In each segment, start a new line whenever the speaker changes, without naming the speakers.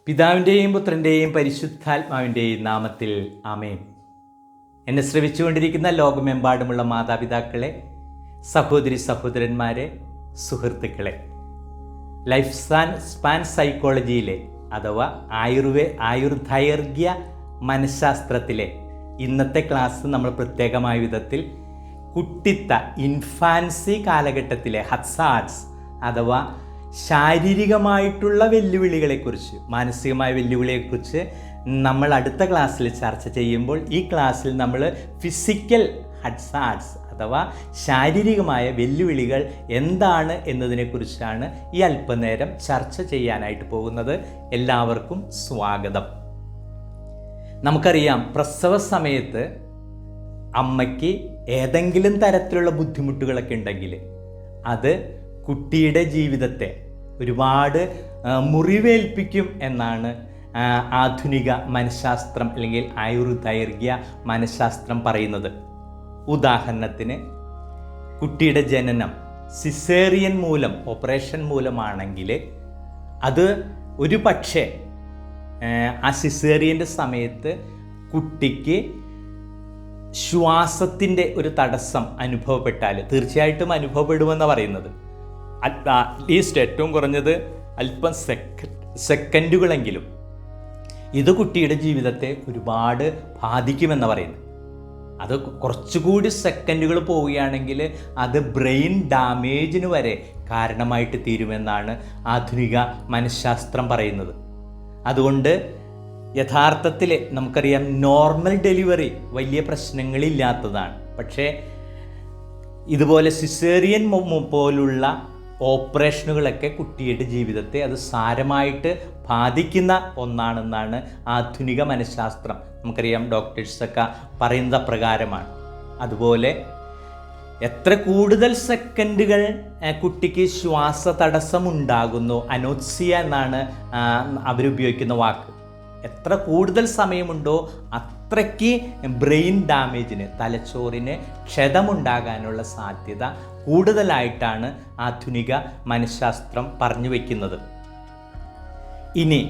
പിതാവിൻ്റെയും പുത്രൻ്റെയും പരിശുദ്ധാത്മാവിൻ്റെയും നാമത്തിൽ ആമേൻ. എന്നെ ശ്രവിച്ചുകൊണ്ടിരിക്കുന്ന ലോകമെമ്പാടുമുള്ള മാതാപിതാക്കളെ, സഹോദരി സഹോദരന്മാരെ, സുഹൃത്തുക്കളെ, ലൈഫ് സ്പാൻ സൈക്കോളജിയിലെ അഥവാ ആയുർദൈർഘ്യ മനഃശാസ്ത്രത്തിലെ ഇന്നത്തെ ക്ലാസ് നമ്മൾ പ്രത്യേകമായ വിധത്തിൽ ഇൻഫാൻസി കാലഘട്ടത്തിലെ ഹസാർഡ്സ് അഥവാ ശാരീരികമായിട്ടുള്ള വെല്ലുവിളികളെക്കുറിച്ച്, മാനസികമായ വെല്ലുവിളിയെക്കുറിച്ച് നമ്മൾ അടുത്ത ക്ലാസ്സിൽ ചർച്ച ചെയ്യുമ്പോൾ ഈ ക്ലാസ്സിൽ നമ്മൾ ഫിസിക്കൽ ഹസാർഡ്സ് അഥവാ ശാരീരികമായ വെല്ലുവിളികൾ എന്താണ് എന്നതിനെക്കുറിച്ചാണ് ഈ അല്പനേരം ചർച്ച ചെയ്യാനായിട്ട് പോകുന്നത്. എല്ലാവർക്കും സ്വാഗതം. നമുക്കറിയാം, പ്രസവ സമയത്ത് അമ്മയ്ക്ക് ഏതെങ്കിലും തരത്തിലുള്ള ബുദ്ധിമുട്ടുകളൊക്കെ ഉണ്ടെങ്കിൽ അത് കുട്ടിയുടെ ജീവിതത്തെ ഒരുപാട് മുറിവേൽപ്പിക്കും എന്നാണ് ആധുനിക മനഃശാസ്ത്രം അല്ലെങ്കിൽ ആയുർദൈർഘ്യ മനഃശാസ്ത്രം പറയുന്നത്. ഉദാഹരണത്തിന്, കുട്ടിയുടെ ജനനം സിസേറിയൻ മൂലം, ഓപ്പറേഷൻ മൂലമാണെങ്കിൽ അത് ഒരു പക്ഷേ ആ സിസേറിയൻ്റെ സമയത്ത് കുട്ടിക്ക് ശ്വാസത്തിൻ്റെ ഒരു തടസ്സം അനുഭവപ്പെട്ടാൽ തീർച്ചയായിട്ടും അനുഭവപ്പെടുമെന്നാണ് പറയുന്നത്. അറ്റ്ലീസ്റ്റ് ഏറ്റവും കുറഞ്ഞത് അല്പം സെക്കൻഡുകളെങ്കിലും ഇത് കുട്ടിയുടെ ജീവിതത്തെ ഒരുപാട് ബാധിക്കുമെന്ന് പറയുന്നത്. അത് കുറച്ചുകൂടി സെക്കൻഡുകൾ പോവുകയാണെങ്കിൽ അത് ബ്രെയിൻ ഡാമേജിന് വരെ കാരണമായിട്ട് തീരുമെന്നാണ് ആധുനിക മനഃശാസ്ത്രം പറയുന്നത്. അതുകൊണ്ട് യഥാർത്ഥത്തിൽ നമുക്കറിയാം, നോർമൽ ഡെലിവറി വലിയ പ്രശ്നങ്ങളില്ലാത്തതാണ്. പക്ഷേ ഇതുപോലെ സിസേറിയൻ പോലുള്ള ഓപ്പറേഷനുകളൊക്കെ കുട്ടിയുടെ ജീവിതത്തെ അത് സാരമായിട്ട് ബാധിക്കുന്ന ഒന്നാണെന്നാണ് ആധുനിക മനഃശാസ്ത്രം. നമുക്കറിയാം, ഡോക്ടേഴ്സൊക്കെ പറയുന്നത് പ്രകാരമാണ്. അതുപോലെ എത്ര കൂടുതൽ സെക്കൻഡുകൾ കുട്ടിക്ക് ശ്വാസ തടസ്സമുണ്ടാകുന്നു, അനോക്സിയ എന്നാണ് അവരുപയോഗിക്കുന്ന വാക്ക്, എത്ര കൂടുതൽ സമയമുണ്ടോ അത്രയ്ക്ക് ബ്രെയിൻ ഡാമേജിന്, തലച്ചോറിന് ക്ഷതമുണ്ടാകാനുള്ള സാധ്യത കൂടുതലായിട്ടാണ് ആധുനിക മനഃശാസ്ത്രം പറഞ്ഞു വയ്ക്കുന്നത്. ഇനി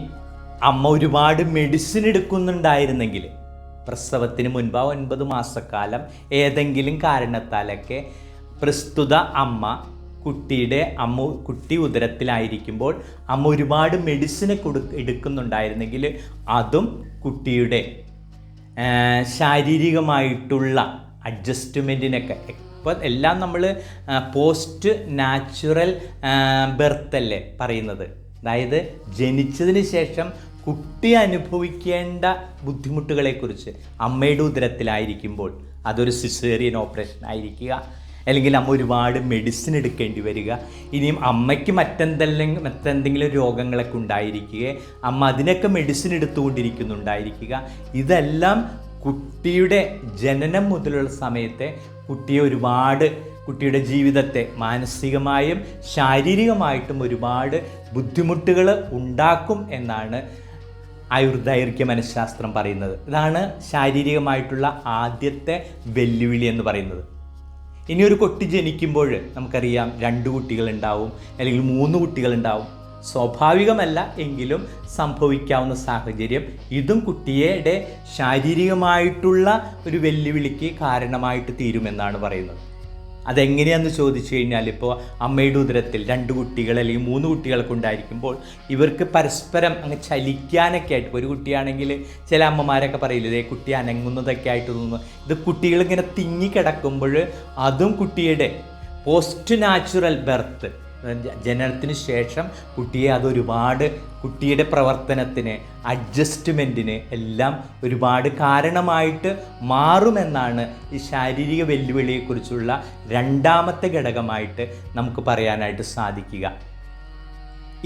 അമ്മ ഒരുപാട് മെഡിസിൻ എടുക്കുന്നുണ്ടായിരുന്നെങ്കിൽ, പ്രസവത്തിന് മുൻപ് 9 മാസക്കാലം ഏതെങ്കിലും കാരണത്താലൊക്കെ പ്രസ്തുത കുട്ടി ഉദരത്തിലായിരിക്കുമ്പോൾ അമ്മ ഒരുപാട് മെഡിസിൻ എടുക്കുന്നുണ്ടായിരുന്നെങ്കിൽ അതും കുട്ടിയുടെ ശാരീരികമായിട്ടുള്ള അഡ്ജസ്റ്റ്മെൻറ്റിനൊക്കെ, ഇപ്പോൾ എല്ലാം നമ്മൾ പോസ്റ്റ് നാച്ചുറൽ ബർത്ത് അല്ലേ പറയുന്നത്. അതായത് ജനിച്ചതിന് ശേഷം കുട്ടി അനുഭവിക്കേണ്ട ബുദ്ധിമുട്ടുകളെക്കുറിച്ച്, അമ്മയുടെ ഉദരത്തിലായിരിക്കുമ്പോൾ അതൊരു സിസേറിയൻ ഓപ്പറേഷൻ ആയിരിക്കുക, അല്ലെങ്കിൽ അമ്മ ഒരുപാട് മെഡിസിൻ എടുക്കേണ്ടി വരിക, ഇനിയും അമ്മയ്ക്ക് മറ്റെന്തെങ്കിലും രോഗങ്ങളൊക്കെ ഉണ്ടായിരിക്കുക, അമ്മ അതിനൊക്കെ മെഡിസിൻ എടുത്തുകൊണ്ടിരിക്കുന്നുണ്ടായിരിക്കുക, ഇതെല്ലാം കുട്ടിയുടെ ജനനം മുതലുള്ള സമയത്തെ കുട്ടിയുടെ ജീവിതത്തെ മാനസികമായും ശാരീരികമായിട്ടും ഒരുപാട് ബുദ്ധിമുട്ടുകൾ ഉണ്ടാക്കും എന്നാണ് ആയുർദൈർഘ്യ മനഃശാസ്ത്രം പറയുന്നത്. ഇതാണ് ശാരീരികമായിട്ടുള്ള ആദ്യത്തെ വെല്ലുവിളി എന്ന് പറയുന്നത്. ഇനി ഒരു കുട്ടി ജനിക്കുമ്പോൾ നമുക്കറിയാം 2 കുട്ടികളുണ്ടാവും, അല്ലെങ്കിൽ 3 കുട്ടികളുണ്ടാവും. സ്വാഭാവികമല്ല എങ്കിലും സംഭവിക്കാവുന്ന സാഹചര്യം ഇതും കുട്ടിയുടെ ശാരീരികമായിട്ടുള്ള ഒരു വെല്ലുവിളിക്ക് കാരണമായിട്ട് തീരുമെന്നാണ് പറയുന്നത്. അതെങ്ങനെയാണെന്ന് ചോദിച്ചു കഴിഞ്ഞാൽ, ഇപ്പോൾ അമ്മയുടെ ഉദരത്തിൽ 2 കുട്ടികൾ അല്ലെങ്കിൽ 3 കുട്ടികളൊക്കെ ഉണ്ടായിരിക്കുമ്പോൾ ഇവർക്ക് പരസ്പരം അങ്ങ് ചലിക്കാനൊക്കെ ആയിട്ട്, ഒരു കുട്ടിയാണെങ്കിൽ ചില അമ്മമാരൊക്കെ പറയില്ലേ, കുട്ടി അനങ്ങുന്നതൊക്കെ ആയിട്ട് തോന്നുന്നു. ഇത് കുട്ടികളിങ്ങനെ തിങ്ങിക്കിടക്കുമ്പോൾ അതും കുട്ടിയുടെ പോസ്റ്റ് നാച്ചുറൽ ബർത്ത്, ജനനത്തിന് ശേഷം കുട്ടിയെ കുട്ടിയുടെ പ്രവർത്തനത്തിന്, അഡ്ജസ്റ്റ്മെൻറ്റിന് എല്ലാം ഒരുപാട് കാരണമായിട്ട് മാറുമെന്നാണ് ഈ ശാരീരിക വെല്ലുവിളിയെക്കുറിച്ചുള്ള രണ്ടാമത്തെ ഘടകമായിട്ട് നമുക്ക് പറയാനായിട്ട് സാധിക്കുക.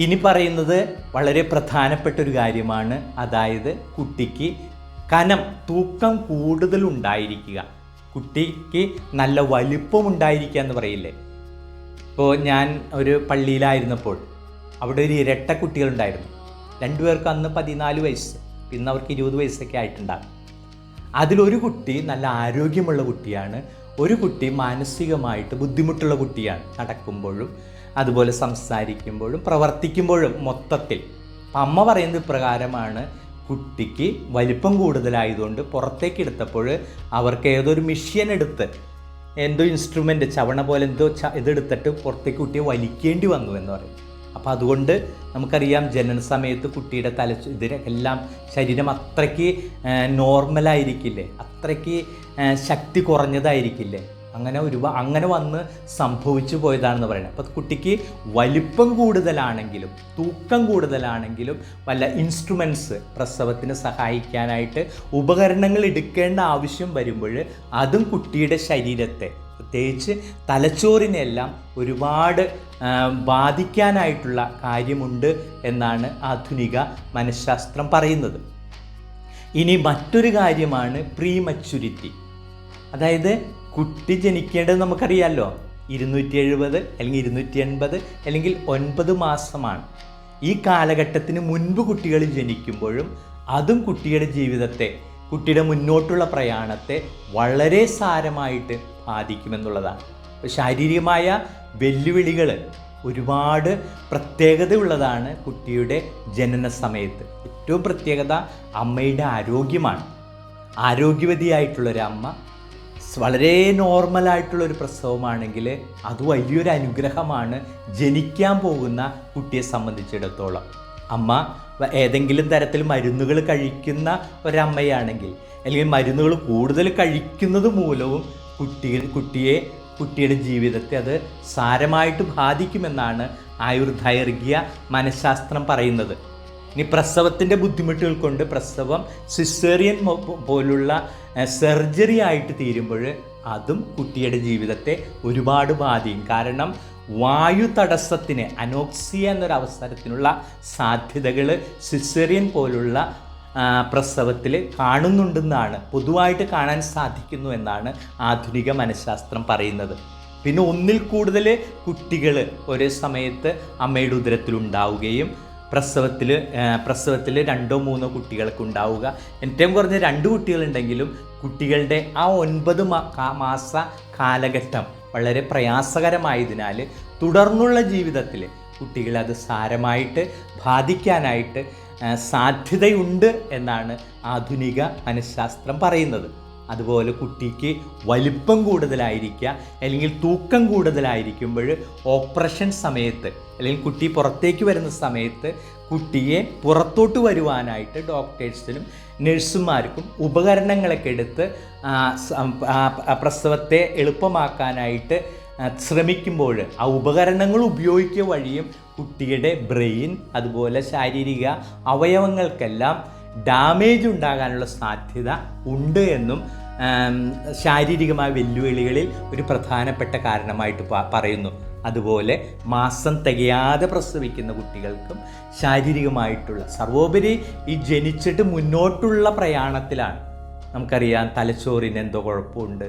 ഇനി പറയുന്നത് വളരെ പ്രധാനപ്പെട്ട ഒരു കാര്യമാണ്. അതായത് കുട്ടിക്ക് തൂക്കം കൂടുതലുണ്ടായിരിക്കുക, കുട്ടിക്ക് നല്ല വലിപ്പമുണ്ടായിരിക്കുക എന്ന് പറയില്ലേ. ഇപ്പോൾ ഞാൻ ഒരു പള്ളിയിലായിരുന്നപ്പോൾ അവിടെ ഒരു ഇരട്ട കുട്ടികളുണ്ടായിരുന്നു. 2 പേർക്ക് അന്ന് 14 വയസ്സ്, പിന്നെ അവർക്ക് 20 വയസ്സൊക്കെ ആയിട്ടുണ്ടാകും. അതിലൊരു കുട്ടി നല്ല ആരോഗ്യമുള്ള കുട്ടിയാണ്, ഒരു കുട്ടി മാനസികമായിട്ട് ബുദ്ധിമുട്ടുള്ള കുട്ടിയാണ്. നടക്കുമ്പോഴും അതുപോലെ സംസാരിക്കുമ്പോഴും പ്രവർത്തിക്കുമ്പോഴും മൊത്തത്തിൽ അപ്പം അമ്മ പറയുന്നത് ഇപ്രകാരമാണ്: കുട്ടിക്ക് വലിപ്പം കൂടുതലായതുകൊണ്ട് പുറത്തേക്ക് എടുത്തപ്പോൾ അവർക്ക് ഏതൊരു മെഷീൻ എടുത്ത് എന്തോ ഇൻസ്ട്രുമെൻ്റ് ചവണ പോലെ എന്തോ ഇതെടുത്തിട്ട് പുറത്തേക്ക് കുട്ടിയെ വലിക്കേണ്ടി വന്നു എന്ന് പറയും. അപ്പോൾ അതുകൊണ്ട് നമുക്കറിയാം ജനന സമയത്ത് കുട്ടിയുടെ ഇതിനെല്ലാം ശരീരം അത്രയ്ക്ക് നോർമലായിരിക്കില്ലേ, അത്രയ്ക്ക് ശക്തി കുറഞ്ഞതായിരിക്കില്ലേ, അങ്ങനെ വന്ന് സംഭവിച്ചു പോയതാണെന്ന് പറയുന്നത്. അപ്പോൾ കുട്ടിക്ക് വലിപ്പം കൂടുതലാണെങ്കിലും തൂക്കം കൂടുതലാണെങ്കിലും വല്ല ഇൻസ്ട്രുമെൻറ്റ്സ് പ്രസവത്തിന് സഹായിക്കാനായിട്ട് ഉപകരണങ്ങൾ എടുക്കേണ്ട ആവശ്യം വരുമ്പോൾ അതും കുട്ടിയുടെ ശരീരത്തെ, പ്രത്യേകിച്ച് തലച്ചോറിനെല്ലാം ഒരുപാട് ബാധിക്കാനായിട്ടുള്ള കാര്യമുണ്ട് എന്നാണ് ആധുനിക മനഃശാസ്ത്രം പറയുന്നത്. ഇനി മറ്റൊരു കാര്യമാണ് പ്രീമച്യൂരിറ്റി. അതായത് കുട്ടി ജനിക്കേണ്ടത് നമുക്കറിയാമല്ലോ 270 അല്ലെങ്കിൽ 280 അല്ലെങ്കിൽ 9 മാസമാണ്. ഈ കാലഘട്ടത്തിന് മുൻപ് കുട്ടികൾ ജനിക്കുമ്പോഴും അതും കുട്ടിയുടെ ജീവിതത്തെ, കുട്ടിയുടെ മുന്നോട്ടുള്ള പ്രയാണത്തെ വളരെ സാരമായിട്ട് ബാധിക്കുമെന്നുള്ളതാണ്. ശാരീരികമായ വെല്ലുവിളികൾ ഒരുപാട് പ്രത്യേകതയുള്ളതാണ് കുട്ടിയുടെ ജനന സമയത്ത്. ഏറ്റവും പ്രത്യേകത അമ്മയുടെ ആരോഗ്യമാണ്. ആരോഗ്യവതിയായിട്ടുള്ളൊരമ്മ, വളരെ നോർമലായിട്ടുള്ളൊരു പ്രസവമാണെങ്കിൽ അത് വലിയൊരു അനുഗ്രഹമാണ് ജനിക്കാൻ പോകുന്ന കുട്ടിയെ സംബന്ധിച്ചിടത്തോളം. അമ്മ ഏതെങ്കിലും തരത്തിൽ മരുന്നുകൾ കഴിക്കുന്ന ഒരമ്മയാണെങ്കിൽ, അല്ലെങ്കിൽ മരുന്നുകൾ കൂടുതൽ കഴിക്കുന്നത് മൂലവും കുട്ടിയുടെ ജീവിതത്തെ അത് സാരമായിട്ട് ബാധിക്കുമെന്നാണ് ആയുർദൈർഘ്യ മനഃശാസ്ത്രം പറയുന്നത്. ഇനി പ്രസവത്തിൻ്റെ ബുദ്ധിമുട്ടുകൾ കൊണ്ട് പ്രസവം സിസേറിയൻ പോലുള്ള സർജറി ആയിട്ട് തീരുമ്പോൾ അതും കുട്ടിയുടെ ജീവിതത്തെ ഒരുപാട് ബാധിക്കും. കാരണം വായു തടസ്സത്തിന്, അനോക്സിയ എന്നൊരവസരത്തിനുള്ള സാധ്യതകൾ സിസേറിയൻ പോലുള്ള പ്രസവത്തിൽ കാണുന്നുണ്ടെന്നാണ്, പൊതുവായിട്ട് കാണാൻ സാധിക്കുന്നു എന്നാണ് ആധുനിക മനഃശാസ്ത്രം പറയുന്നത്. പിന്നെ ഒന്നിൽ കൂടുതൽ കുട്ടികൾ ഒരേ സമയത്ത് അമ്മയുടെ ഉദരത്തിലുണ്ടാവുകയും പ്രസവത്തിൽ 2-3 കുട്ടികൾക്ക് ഉണ്ടാവുക, ഏറ്റവും കുറഞ്ഞ 2 കുട്ടികളുണ്ടെങ്കിലും കുട്ടികളുടെ ആ 9 മാസ കാലഘട്ടം വളരെ പ്രയാസകരമായതിനാൽ തുടർന്നുള്ള ജീവിതത്തിൽ കുട്ടികളെ അത് സാരമായിട്ട് ബാധിക്കാനായിട്ട് സാധ്യതയുണ്ട് എന്നാണ് ആധുനിക മനഃശാസ്ത്രം പറയുന്നത്. അതുപോലെ കുട്ടിക്ക് വലിപ്പം കൂടുതലായിരിക്കുക അല്ലെങ്കിൽ തൂക്കം കൂടുതലായിരിക്കുമ്പോൾ ഓപ്പറേഷൻ സമയത്ത് അല്ലെങ്കിൽ കുട്ടി പുറത്തേക്ക് വരുന്ന സമയത്ത് കുട്ടിയെ പുറത്തോട്ട് വരുവാനായിട്ട് ഡോക്ടേഴ്സിനും നഴ്സുമാർക്കും ഉപകരണങ്ങളൊക്കെ എടുത്ത് പ്രസവത്തെ എളുപ്പമാക്കാനായിട്ട് ശ്രമിക്കുമ്പോൾ ആ ഉപകരണങ്ങൾ ഉപയോഗിക്കുക വഴിയും കുട്ടിയുടെ ബ്രെയിൻ അതുപോലെ ശാരീരിക അവയവങ്ങൾക്കെല്ലാം ഡാമേജ് ഉണ്ടാകാനുള്ള സാധ്യത ഉണ്ട് എന്നും ശാരീരികമായ വെല്ലുവിളികളിൽ ഒരു പ്രധാനപ്പെട്ട കാരണമായിട്ട് പറയുന്നു. അതുപോലെ മാസം തികയാതെ പ്രസവിക്കുന്ന കുട്ടികൾക്കും ശാരീരികമായിട്ടുള്ള, സർവോപരി ഈ ജനിച്ചിട്ട് മുന്നോട്ടുള്ള പ്രയാണത്തിലാണ്. നമുക്കറിയാം തലച്ചോറിന് എന്തോ കുഴപ്പമുണ്ട്,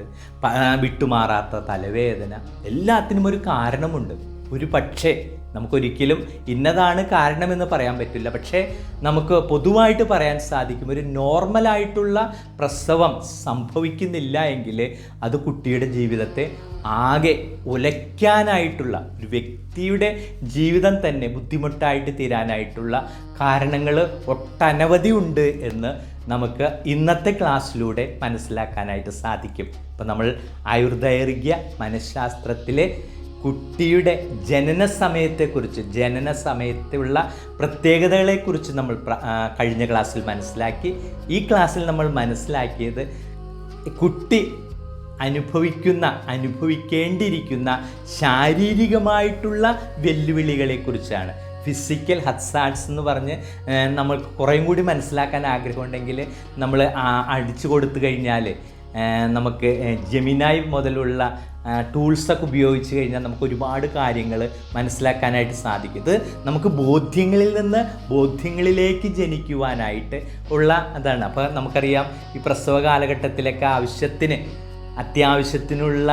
വിട്ടുമാറാത്ത തലവേദന, എല്ലാത്തിനും ഒരു കാരണമുണ്ട്. ഒരു പക്ഷേ നമുക്കൊരിക്കലും ഇന്നതാണ് കാരണമെന്ന് പറയാൻ പറ്റില്ല, പക്ഷേ നമുക്ക് പൊതുവായിട്ട് പറയാൻ സാധിക്കും, ഒരു നോർമലായിട്ടുള്ള പ്രസവം സംഭവിക്കുന്നില്ല എങ്കിൽ അത് കുട്ടിയുടെ ജീവിതത്തെ ആകെ ഉലയ്ക്കാനായിട്ടുള്ള, ഒരു വ്യക്തിയുടെ ജീവിതം തന്നെ ബുദ്ധിമുട്ടായിട്ട് തീരാനായിട്ടുള്ള കാരണങ്ങൾ ഒട്ടനവധി ഉണ്ട് എന്ന് നമുക്ക് ഇന്നത്തെ ക്ലാസ്സിലൂടെ മനസ്സിലാക്കാനായിട്ട് സാധിക്കും. ഇപ്പം നമ്മൾ ആയുർദൈർഘ്യ മനഃശാസ്ത്രത്തിലെ കുട്ടിയുടെ ജനന സമയത്തുള്ള പ്രത്യേകതകളെക്കുറിച്ച് നമ്മൾ കഴിഞ്ഞ ക്ലാസ്സിൽ മനസ്സിലാക്കി. ഈ ക്ലാസ്സിൽ നമ്മൾ മനസ്സിലാക്കിയത് കുട്ടി അനുഭവിക്കേണ്ടിയിരിക്കുന്ന ശാരീരികമായിട്ടുള്ള വെല്ലുവിളികളെക്കുറിച്ചാണ്. ഫിസിക്കൽ ഹസാർഡ്സ് എന്ന് പറഞ്ഞ് നമ്മൾ കുറേയും കൂടി മനസ്സിലാക്കാൻ ആഗ്രഹമുണ്ടെങ്കിൽ നമ്മൾ അടിച്ചു കൊടുത്തു കഴിഞ്ഞാൽ നമുക്ക് ജെമിനായി മുതലുള്ള ടൂൾസൊക്കെ ഉപയോഗിച്ച് കഴിഞ്ഞാൽ നമുക്ക് ഒരുപാട് കാര്യങ്ങൾ മനസ്സിലാക്കാനായിട്ട് സാധിക്കും. ഇത് നമുക്ക് ബോധ്യങ്ങളിൽ നിന്ന് ബോധ്യങ്ങളിലേക്ക് ജനിക്കുവാനായിട്ട് ഉള്ള അതാണ്. അപ്പോൾ നമുക്കറിയാം ഈ പ്രസവ കാലഘട്ടത്തിലൊക്കെ അത്യാവശ്യത്തിനുള്ള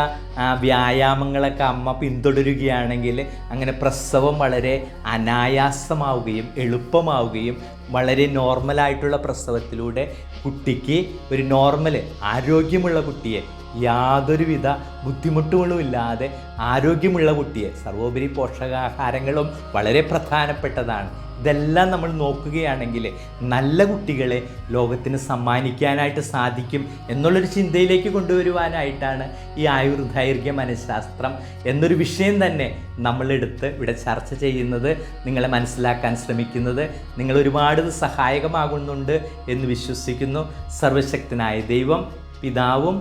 വ്യായാമങ്ങളൊക്കെ അമ്മ പിന്തുടരുകയാണെങ്കിൽ അങ്ങനെ പ്രസവം വളരെ അനായാസമാവുകയും എളുപ്പമാവുകയും വളരെ നോർമലായിട്ടുള്ള പ്രസവത്തിലൂടെ കുട്ടിക്ക് ഒരു ആരോഗ്യമുള്ള കുട്ടിയെ, യാതൊരുവിധ ബുദ്ധിമുട്ടുകളുമില്ലാതെ ആരോഗ്യമുള്ള കുട്ടിയെ, സർവോപരി പോഷകാഹാരങ്ങളും വളരെ പ്രധാനപ്പെട്ടതാണ്. ഇതെല്ലാം നമ്മൾ നോക്കുകയാണെങ്കിൽ നല്ല കുട്ടികളെ ലോകത്തിന് സമ്മാനിക്കാനായിട്ട് സാധിക്കും എന്നുള്ളൊരു ചിന്തയിലേക്ക് കൊണ്ടുവരുവാനായിട്ടാണ് ഈ ആയുർദൈർഘ്യ മനഃശാസ്ത്രം എന്നൊരു വിഷയം തന്നെ നമ്മളെടുത്ത് ഇവിടെ ചർച്ച ചെയ്യുന്നത്, നിങ്ങളെ മനസ്സിലാക്കാൻ ശ്രമിക്കുന്നത്. നിങ്ങൾ ഒരുപാട് സഹായകമാകുന്നുണ്ട് എന്ന് വിശ്വസിക്കുന്നു. സർവശക്തനായ ദൈവം പിതാവും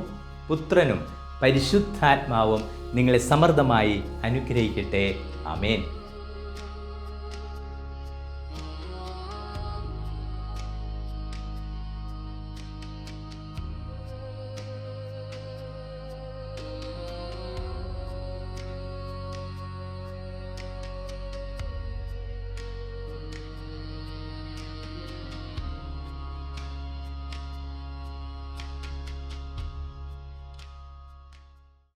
പുത്രനും പരിശുദ്ധാത്മാവും നിങ്ങളെ സമൃദ്ധമായി അനുഗ്രഹിക്കട്ടെ. ആമേൻ.